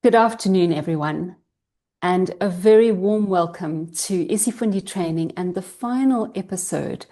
Good afternoon, everyone, and a very warm welcome to Isifundi Training and the final episode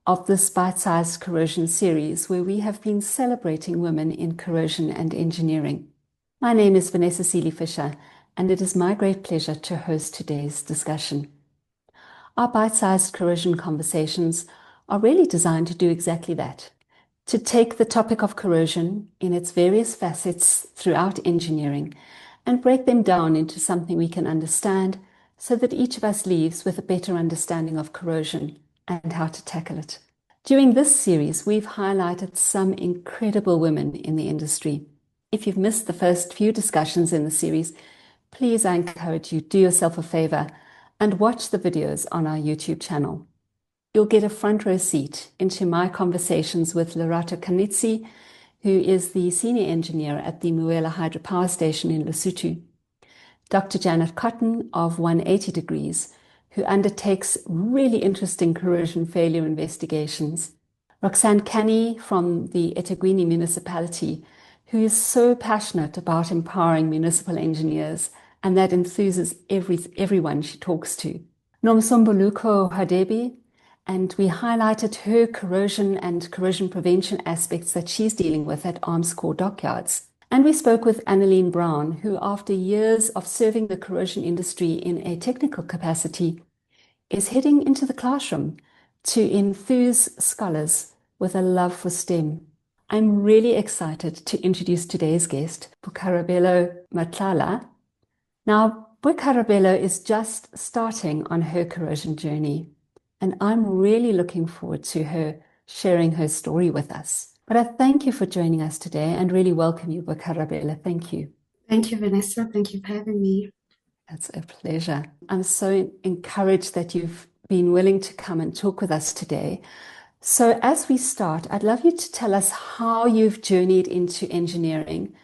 of this Bite-Sized Corrosion series, where we have been celebrating women in corrosion and engineering. My name is Vanessa Seeley-Fisher, and it is my great pleasure to host today's discussion. Our bite-sized corrosion conversations are really designed to do exactly that, to take the topic of corrosion in its various facets throughout engineering and break them down into something we can understand so that each of us leaves with a better understanding of corrosion and how to tackle it. During this series, we've highlighted some incredible women in the industry. If you've missed the first few discussions in the series, please, I encourage you, do yourself a favor and watch the videos on our YouTube channel. You'll get a front row seat into my conversations with Lerato Kanitsi, who is the senior engineer at the Muela Hydropower Station in Lesotho, Dr. Janet Cotton of 180 Degrees, who undertakes really interesting corrosion failure investigations, Roxanne Canny from the eThekwini municipality, who is so passionate about empowering municipal engineers, and that enthuses everyone she talks to, Nomsombuluko Hadebi, and we highlighted her corrosion and corrosion prevention aspects that she's dealing with at Armscor Dockyards. And we spoke with Annaline Brown, who, after years of serving the corrosion industry in a technical capacity, is heading into the classroom to enthuse scholars with a love for STEM. I'm really excited to introduce today's guest, Boikarabelo Matlala. Now, Boikarabelo is just starting on her corrosion journey, and I'm really looking forward to her sharing her story with us. But I thank you for joining us today and really welcome you, Boikarabelo. Thank you. Thank you, Vanessa. Thank you for having me. That's a pleasure. I'm so encouraged that you've been willing to come and talk with us today. So as we start, I'd love you to tell us how you've journeyed into engineering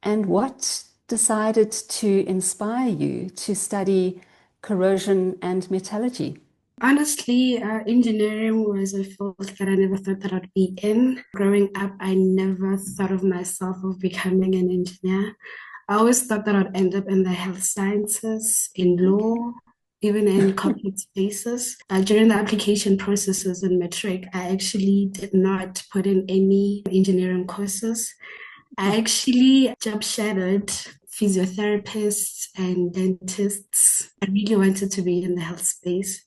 and what decided to inspire you to study corrosion and metallurgy. Honestly, engineering was a field that I never thought that I'd be in. Growing up, I never thought of myself of becoming an engineer. I always thought that I'd end up in the health sciences, in law, even in corporate spaces. During the application processes in matric, I actually did not put in any engineering courses. I actually job shadowed physiotherapists and dentists. I really wanted to be in the health space.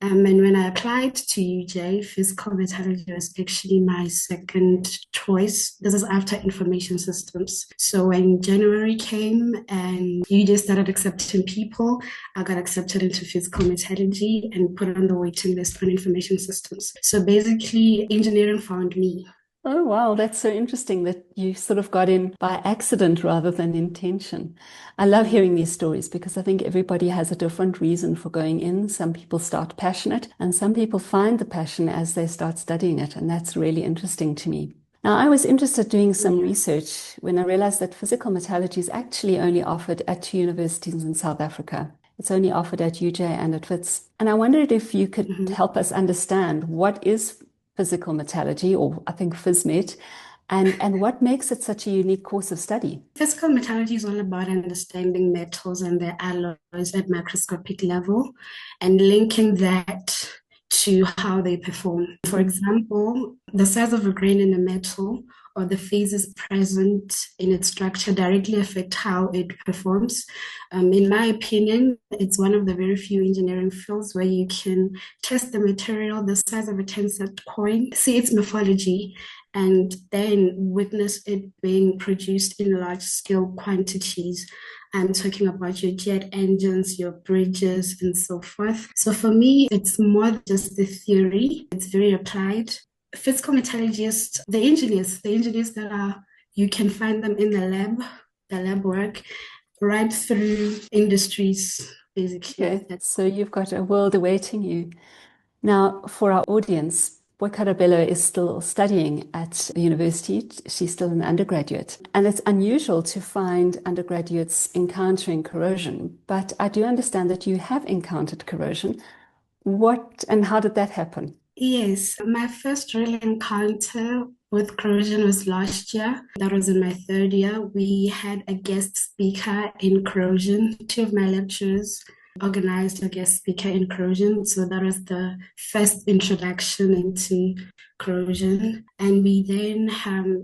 And when I applied to UJ, physical metallurgy was actually my second choice. This is after information systems. So when January came and UJ started accepting people, I got accepted into physical metallurgy and put on the waiting list for information systems. So basically, engineering found me. Oh, wow, that's so interesting that you sort of got in by accident rather than intention. I love hearing these stories because I think everybody has a different reason for going in. Some people start passionate, and some people find the passion as they start studying it, and that's really interesting to me. Now, I was interested doing some research when I realized that physical metallurgy is actually only offered at two universities in South Africa. It's only offered at UJ and at Wits. And I wondered if you could Mhm. help us understand what is physical metallurgy, or I think PhysMet, and what makes it such a unique course of study. Physical metallurgy is all about understanding metals and their alloys at microscopic level and linking that to how they perform. For Mhm. example, the size of a grain in a metal or the phases present in its structure directly affect how it performs. In my opinion, it's one of the very few engineering fields where you can test the material the size of a 10-cent coin, see its morphology, and then witness it being produced in large scale quantities. I'm talking about your jet engines, your bridges, and so forth. So for me, it's more just the theory, it's very applied. Physical metallurgists, the engineers that are, you can find them in the lab work, right through industries, basically. Okay, so you've got a world awaiting you. Now, for our audience, Boikarabelo is still studying at the university. She's still an undergraduate. And it's unusual to find undergraduates encountering corrosion, but I do understand that you have encountered corrosion. What and how did that happen? Yes, my first real encounter with corrosion was last year. That was in my third year. We had a guest speaker in corrosion. Two of my lecturers organized a guest speaker in corrosion. So that was the first introduction into corrosion. And we then,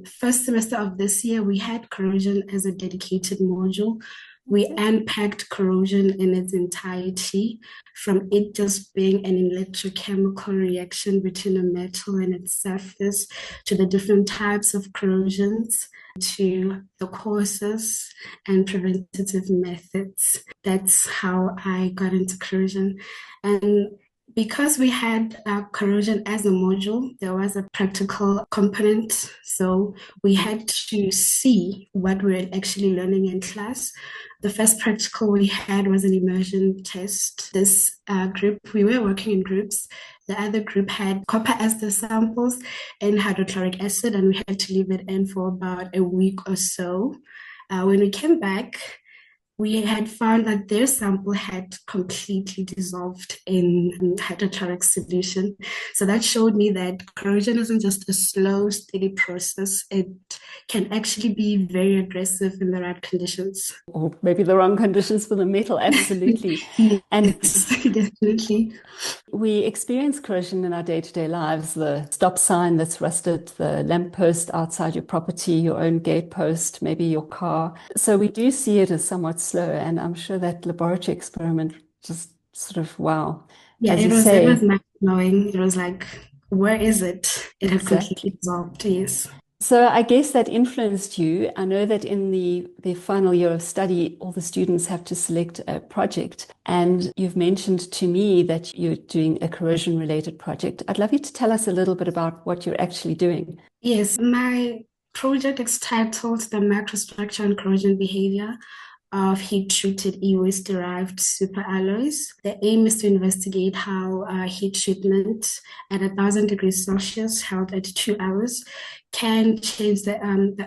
first semester of this year, we had corrosion as a dedicated module. We unpacked corrosion in its entirety, from it just being an electrochemical reaction between a metal and its surface, to the different types of corrosions, to the causes and preventative methods. That's how I got into corrosion. And because we had corrosion as a module, there was a practical component. So we had to see what we were actually learning in class. The first practical we had was an immersion test. This group, we were working in groups. The other group had copper as the samples and hydrochloric acid, and we had to leave it in for about a week or so. When we came back, we had found that their sample had completely dissolved in hydrochloric solution. So that showed me that corrosion isn't just a slow, steady process. It can actually be very aggressive in the right conditions. Or maybe the wrong conditions for the metal, absolutely. Yes, And definitely. we experience corrosion in our day-to-day lives. The stop sign that's rusted, the lamppost outside your property, your own gatepost, maybe your car. So we do see it as somewhat slow, and I'm sure that laboratory experiment just sort of, wow. Yeah, As you it was say, mind-blowing. It was like, where is it? It had completely exactly. dissolved, yes. So I guess that influenced you. I know that in the final year of study, all the students have to select a project. And you've mentioned to me that you're doing a corrosion-related project. I'd love you to tell us a little bit about what you're actually doing. Yes, my project is titled The Microstructure and Corrosion Behavior of Heat-Treated E-Waste-Derived Superalloys. The aim is to investigate how heat treatment at 1,000 degrees Celsius, held at 2 hours, can change the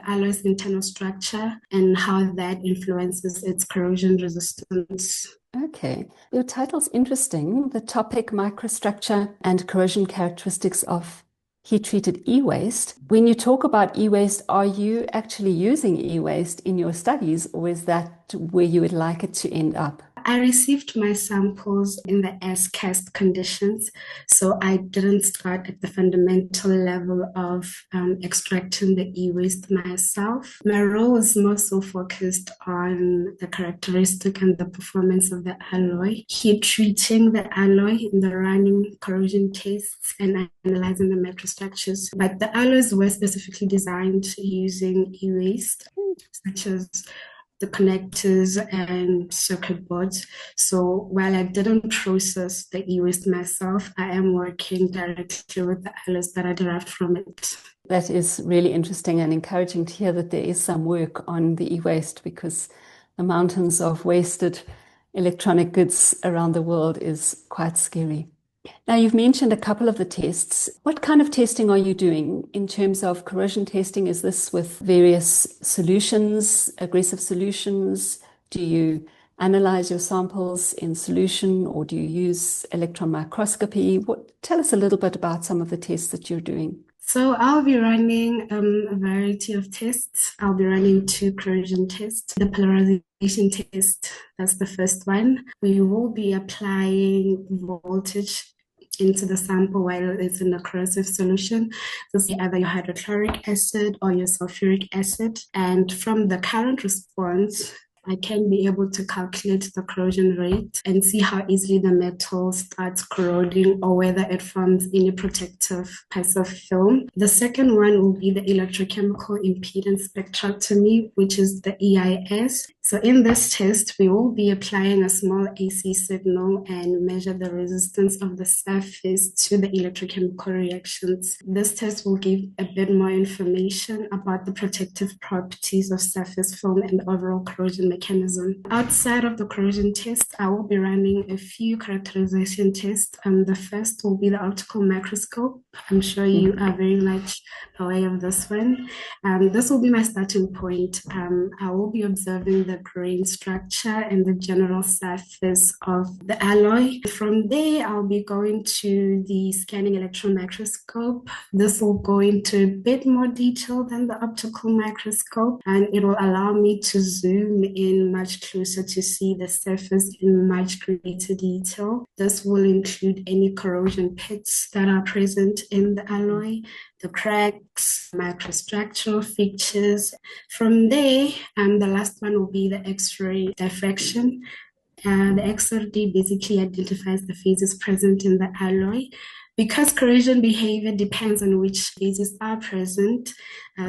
alloy's internal structure and how that influences its corrosion resistance. Okay. Your title's interesting. The topic microstructure and corrosion characteristics of heat-treated e-waste. When you talk about e-waste, are you actually using e-waste in your studies, or is that where you would like it to end up? I received my samples in the as-cast conditions, so I didn't start at the fundamental level of extracting the e-waste myself. My role was more so focused on the characteristic and the performance of the alloy, heat treating the alloy in the running corrosion tests, and analyzing the microstructures. But the alloys were specifically designed using e-waste, such as the connectors and circuit boards. So while I didn't process the e-waste myself, I am working directly with the alloys that are derived from it. That is really interesting and encouraging to hear that there is some work on the e-waste, because the mountains of wasted electronic goods around the world is quite scary. Now, you've mentioned a couple of the tests. What kind of testing are you doing in terms of corrosion testing? Is this with various solutions, aggressive solutions? Do you analyze your samples in solution, or do you use electron microscopy? Tell us a little bit about some of the tests that you're doing. So I'll be running a variety of tests. I'll be running 2 corrosion tests. The polarization test, that's the first one. We will be applying voltage into the sample while it's in a corrosive solution. So see either your hydrochloric acid or your sulfuric acid. And from the current response, I can be able to calculate the corrosion rate and see how easily the metal starts corroding, or whether it forms any protective passive film. The second one will be the electrochemical impedance spectrometry, which is the EIS. So in this test, we will be applying a small AC signal and measure the resistance of the surface to the electrochemical reactions. This test will give a bit more information about the protective properties of surface film and the overall corrosion mechanism. Outside of the corrosion test, I will be running a few characterization tests. The first will be the optical microscope. I'm sure you Mhm. are very much aware of this one. This will be my starting point. I will be observing the grain structure and the general surface of the alloy. From there, I'll be going to the scanning electron microscope. This will go into a bit more detail than the optical microscope, and it will allow me to zoom in much closer to see the surface in much greater detail. This will include any corrosion pits that are present in the alloy, the cracks, microstructural features. From there, the last one will be the X-ray diffraction. The XRD basically identifies the phases present in the alloy. Because corrosion behavior depends on which phases are present,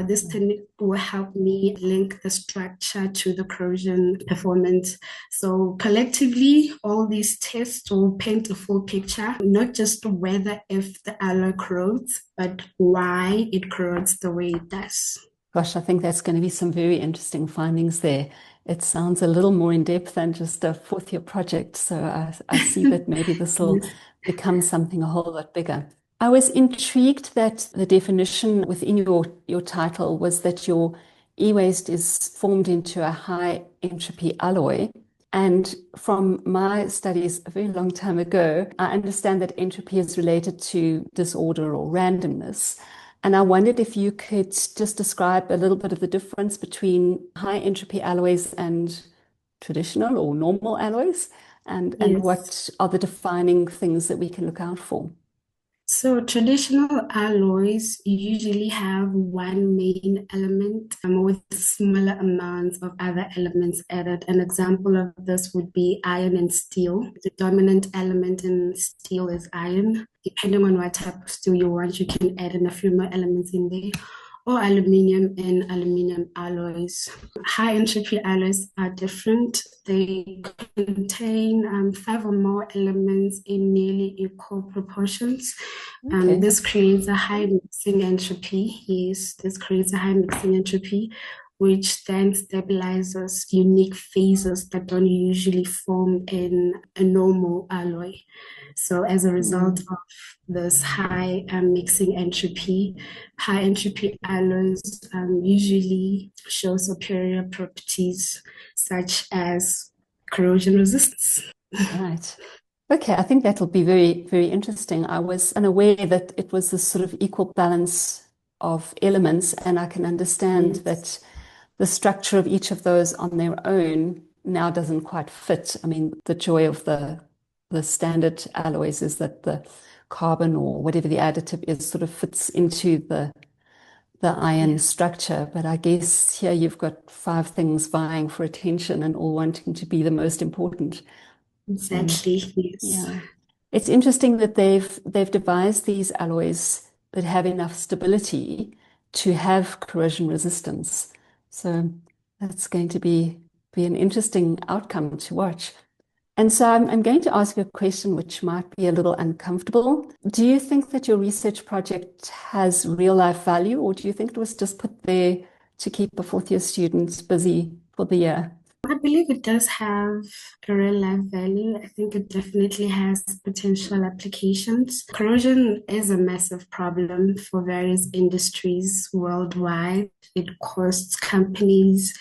this technique will help me link the structure to the corrosion performance. So collectively, all these tests will paint a full picture, not just whether if the alloy corrodes, but why it corrodes the way it does. Gosh, I think that's going to be some very interesting findings there. It sounds a little more in depth than just a fourth year project. So I see that maybe this will Yes. become something a whole lot bigger. I was intrigued that the definition within your title was that your e-waste is formed into a high entropy alloy. And from my studies a very long time ago, I understand that entropy is related to disorder or randomness. And I wondered if you could just describe a little bit of the difference between high entropy alloys and traditional or normal alloys, and Yes. what are the defining things that we can look out for? So traditional alloys usually have one main element with smaller amounts of other elements added. An example of this would be iron and steel. The dominant element in steel is iron. Depending on what type of steel you want, you can add in a few more elements in there. Or aluminium and aluminium alloys. High entropy alloys are different. They contain five or more elements in nearly equal proportions. Okay. This creates a high mixing entropy. Yes, this creates a high mixing entropy, which then stabilizes unique phases that don't usually form in a normal alloy. So as a result Mm. of this high mixing entropy, high entropy alloys usually show superior properties such as corrosion resistance. Right. Okay, I think that'll be very, very interesting. I was unaware that it was this sort of equal balance of elements, and I can understand Yes, that the structure of each of those on their own now doesn't quite fit. I mean, the joy of the standard alloys is that the carbon or whatever the additive is sort of fits into the iron yes, structure. But I guess here you've got five things vying for attention and all wanting to be the most important. So exactly. Yes. yeah. It's interesting that they've devised these alloys that have enough stability to have corrosion resistance. So that's going to be an interesting outcome to watch. And so I'm going to ask you a question which might be a little uncomfortable. Do you think that your research project has real life value, or do you think it was just put there to keep a fourth year student busy for the year? I believe it does have a real life value. I think it definitely has potential applications. Corrosion is a massive problem for various industries worldwide. It costs companies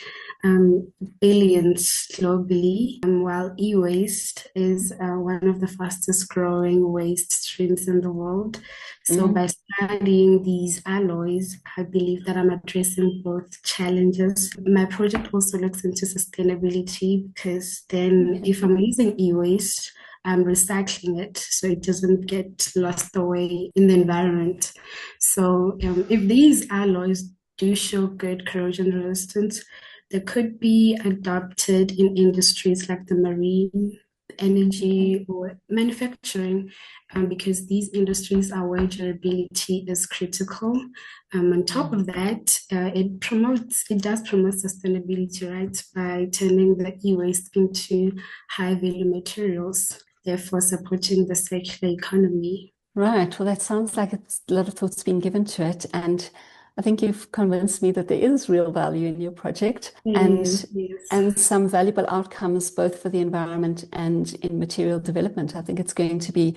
billions globally, while e-waste is one of the fastest growing waste streams in the world. So Mm, by studying these alloys, I believe that I'm addressing both challenges. My project also looks into sustainability because then okay. if I'm using e-waste, I'm recycling it so it doesn't get lost away in the environment. So if these alloys do show good corrosion resistance, they could be adopted in industries like the marine, Okay. energy, or manufacturing, because these industries are where durability is critical. On top Mm. of that, it does promote sustainability, right, by turning the e-waste into high value materials, therefore supporting the circular economy. Right. Well, that sounds like it's a lot of thought's been given to it. And I think you've convinced me that there is real value in your project Yes. and some valuable outcomes both for the environment and in material development. I think it's going to be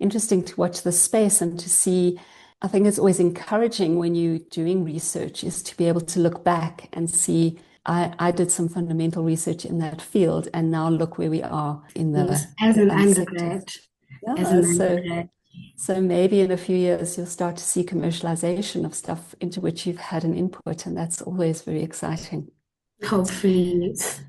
interesting to watch the space and to see. I think it's always encouraging when you're doing research is to be able to look back and see, I did some fundamental research in that field, and now look where we are in Yes, the as an different sectors. undergrad, as Yeah, an so undergrad, so maybe in a few years you'll start to see commercialization of stuff into which you've had an input, and that's always very exciting. hopefully, yes.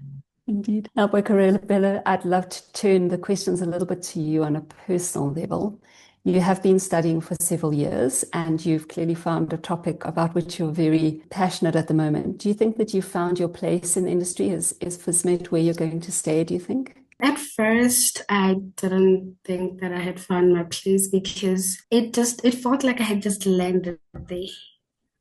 Indeed. Now, Boikarabelo, I'd love to turn the questions a little bit to you on a personal level. You have been studying for several years and you've clearly found a topic about which you're very passionate at the moment. Do you think that you found your place in the industry? Is Physmed where you're going to stay, do you think? At first, I didn't think that I had found my place because it felt like I had just landed there.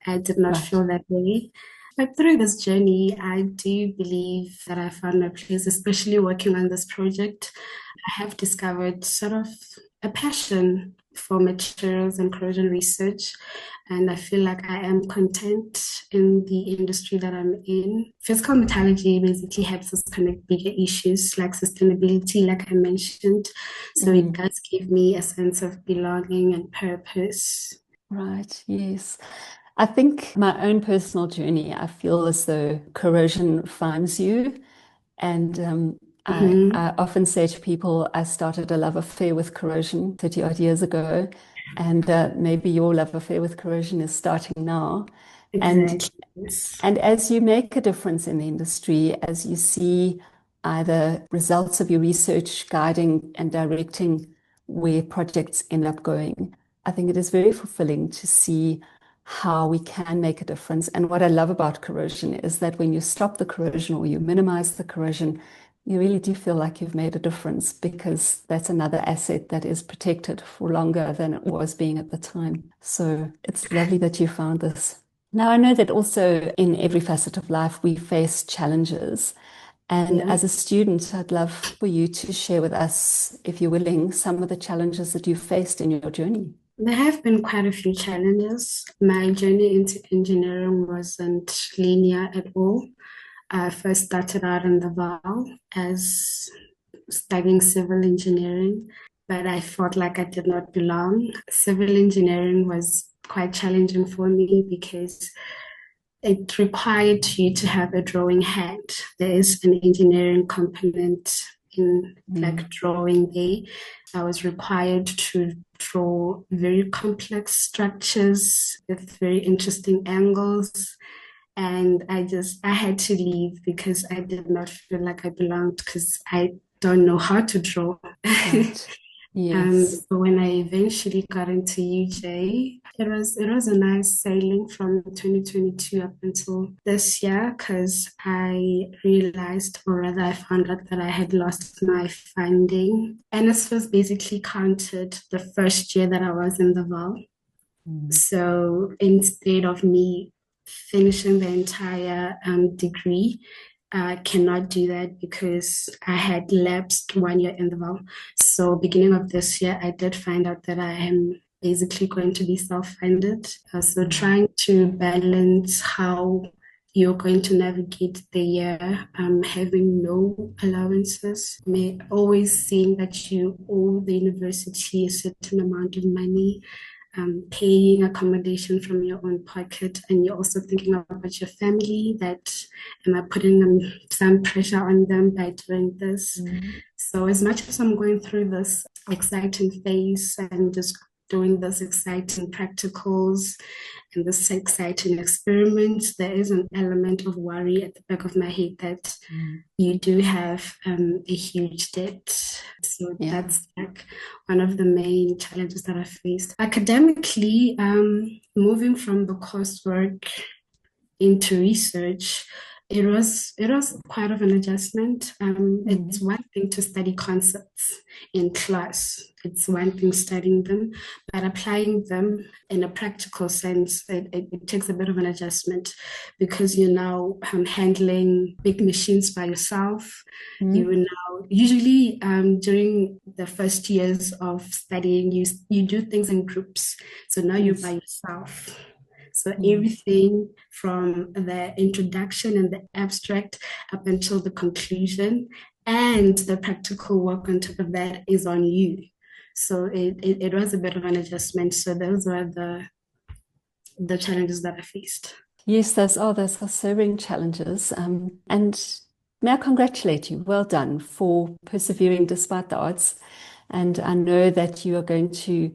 I did not Right. feel that way. But through this journey, I do believe that I found my place, especially working on this project. I have discovered sort of a passion for materials and corrosion research, and I feel like I am content in the industry that I'm in. Physical metallurgy basically helps us connect bigger issues like sustainability, like I mentioned. So it Mm, does give me a sense of belonging and purpose. right. Yes. I think my own personal journey, I feel as though corrosion finds you. And Mhm. I often say to people, I started a love affair with corrosion 30 odd years ago. And maybe your love affair with corrosion is starting now. And Exactly. Yes. and as you make a difference in the industry, as you see either results of your research guiding and directing where projects end up going, I think it is very fulfilling to see how we can make a difference. And what I love about corrosion is that when you stop the corrosion or you minimize the corrosion, you really do feel like you've made a difference because that's another asset that is protected for longer than it was being at the time. So it's lovely that you found this. Now, I know that also in every facet of life, we face challenges. And Yeah. as a student, I'd love for you to share with us, if you're willing, some of the challenges that you faced in your journey. There have been quite a few challenges. My journey into engineering wasn't linear at all. I first started out in the Val as studying civil engineering, but I felt like I did not belong. Civil engineering was quite challenging for me because it required you to have a drawing hand. There is an engineering component in like Mm, drawing there. I was required to draw very complex structures with very interesting angles. And I had to leave because I did not feel like I belonged because I don't know how to draw. right. Yes. So when I eventually got into UJ, it was a nice sailing from 2022 up until this year because I realized, or rather, I found out that I had lost my funding. And this was basically counted the first year that I was in the Val. Mm, So instead of me finishing the entire degree, I cannot do that because I had lapsed 1 year in the vow. So beginning of this year, I did find out that I am basically going to be self-funded. So mm, trying to balance how you're going to navigate the year, having no allowances, may always seeing that you owe the university a certain amount of money, paying accommodation from your own pocket, and you're also thinking about your family, that am I putting some pressure on them by doing this? mm. So as much as I'm going through this exciting phase and just doing this exciting practicals and this exciting experiment, there is an element of worry at the back of my head that Mm. you do have a huge debt. So Yeah. that's like one of the main challenges that I faced. Academically, moving from the coursework into research, it was quite of an adjustment. It's Mm. one thing to study concepts in class. It's one thing studying them, but applying them in a practical sense, it takes a bit of an adjustment because you're now handling big machines by yourself. You Mm. will now usually during the first years of studying, you do things in groups. So now you're by Yes. yourself. So Mm. everything from the introduction and the abstract up until the conclusion and the practical work on top of that is on you. So it was a bit of an adjustment. So those were the challenges that I faced. Yes, those are sobering challenges. And may I congratulate you. Well done for persevering despite the odds. And I know that you are going to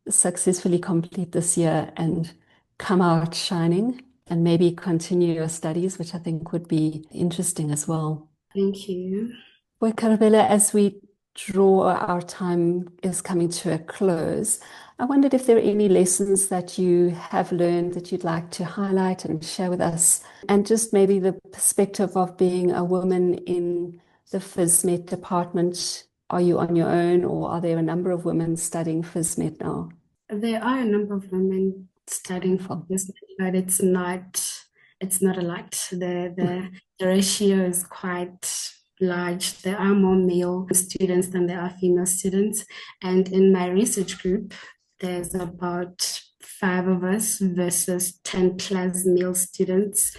successfully complete this year and come out shining and maybe continue your studies, which I think would be interesting as well. Thank you. Well, Carabella, as we draw our time is coming to a close, I wondered if there are any lessons that you have learned that you'd like to highlight and share with us, and just maybe the perspective of being a woman in the PhysMet department. Are you on your own, or are there a number of women studying PhysMet now? There are a number of women studying Wonderful. this, but it's not a lot. The ratio is quite large. There are more male students than there are female students. And in my research group, there's about five of us versus 10 plus male students.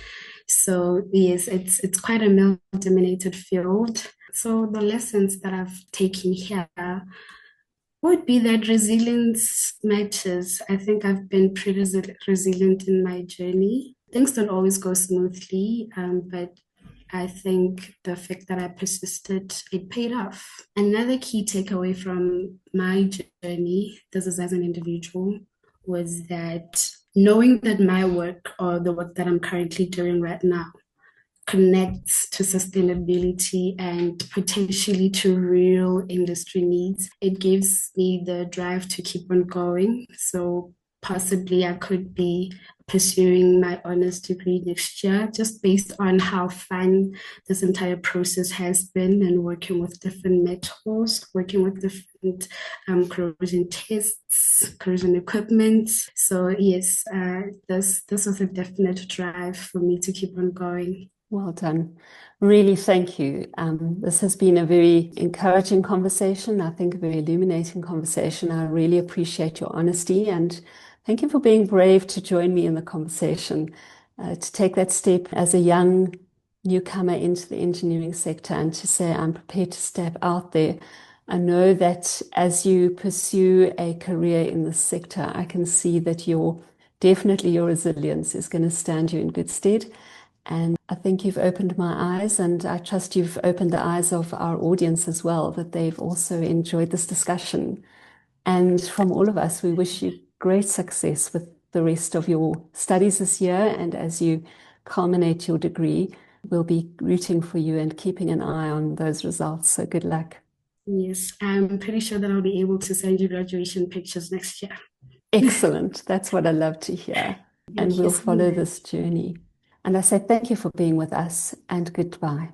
So yes, it's quite a male-dominated field. So the lessons that I've taken here would be that resilience matters. I think I've been pretty resilient in my journey. Things don't always go smoothly, but I think the fact that I persisted, it paid off. Another key takeaway from my journey, this is as an individual, was that knowing that my work or the work that I'm currently doing right now connects to sustainability and potentially to real industry needs, it gives me the drive to keep on going. So possibly I could be pursuing my honors degree next year just based on how fun this entire process has been and working with different metals, working with different corrosion tests, corrosion equipment. So yes, this was a definite drive for me to keep on going. Well done. Really, thank you. This has been a very encouraging conversation. I think a very illuminating conversation. I really appreciate your honesty and thank you for being brave to join me in the conversation, to take that step as a young newcomer into the engineering sector and to say, I'm prepared to step out there. I know that as you pursue a career in this sector, I can see that definitely your resilience is going to stand you in good stead. And I think you've opened my eyes, and I trust you've opened the eyes of our audience as well, that they've also enjoyed this discussion. And from all of us, we wish you great success with the rest of your studies this year. And as you culminate your degree, we'll be rooting for you and keeping an eye on those results. So good luck. Yes, I'm pretty sure that I'll be able to send you graduation pictures next year. Excellent. That's what I love to hear. And Thank you we'll so follow much. this journey. And I say thank you for being with us and goodbye.